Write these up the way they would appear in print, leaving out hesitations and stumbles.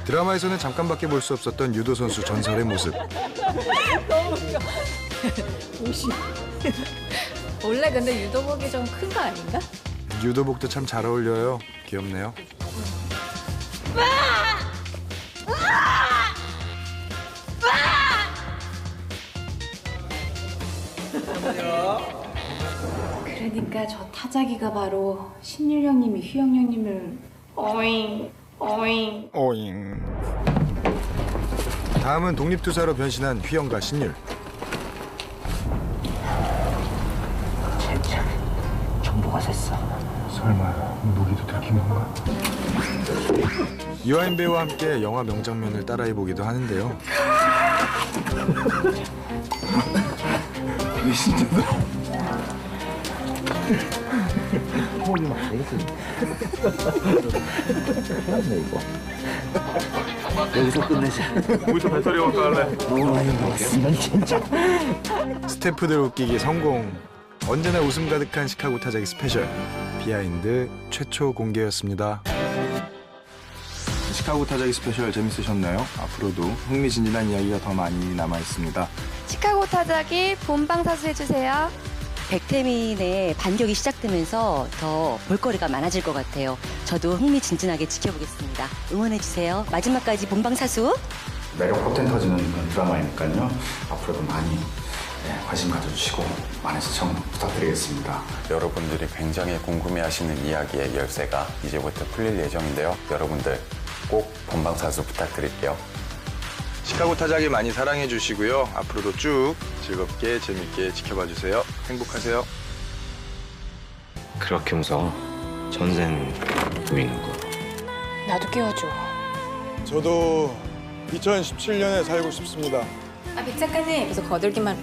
드라마에서는 잠깐밖에 볼 수 없었던 유도 선수 전설의 모습. 너무 웃겨. 옷이. 원래 근데 유도복이 좀 큰 거 아닌가? 유도복도 참 잘 어울려요. 귀엽네요. 그러니까 저 타자기가 바로 신율 형님이 휘영 형님을 어잉. 오잉. 다음은 독립투사로 변신한 휘영과 신율. 젠장, 정보가 샜어. 설마 무기도 들킨 건가? 유아인 배우와 함께 영화 명장면을 따라해보기도 하는데요. 이게 진짜 호흡이 막 되겠어. 끝났네 이거. 여기서 끝내자. 우리도 배터리가 깔래. 너무 많이 먹었으면 진짜. 스태프들 웃기기 성공. 언제나 웃음 가득한 시카고 타자기 스페셜. 비하인드 최초 공개였습니다. 시카고 타자기 스페셜 재밌으셨나요? 앞으로도 흥미진진한 이야기가 더 많이 남아있습니다. 시카고 타자기 본방사수 해주세요. 백태민의 반격이 시작되면서 더 볼거리가 많아질 것 같아요. 저도 흥미진진하게 지켜보겠습니다. 응원해주세요. 마지막까지 본방사수. 매력 포텐 터지는 그런 드라마이니까요. 앞으로도 많이 관심 가져주시고 많은 시청 부탁드리겠습니다. 여러분들이 굉장히 궁금해하시는 이야기의 열쇠가 이제부터 풀릴 예정인데요. 여러분들 꼭 본방사수 부탁드릴게요. 시카고 타자기 많이 사랑해 주시고요. 앞으로도 쭉 즐겁게 재밌게 지켜봐 주세요. 행복하세요. 그렇게 무서워. 전생 보이는 거. 나도 깨워줘. 저도 2017년에 살고 싶습니다. 아, 백 작가님. 그래서 거들기만.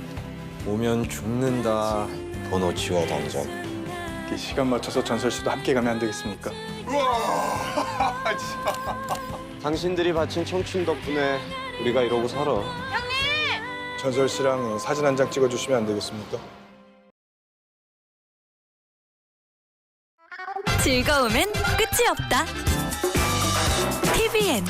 오면 죽는다. 번호 지워 당장. 시간 맞춰서 전설 씨도 함께 가면 안 되겠습니까? 당신들이 바친 청춘 덕분에 우리가 이러고 살아. 전설 씨랑 사진 한 장 찍어주시면 안 되겠습니까? 즐거움엔 끝이 없다. TVN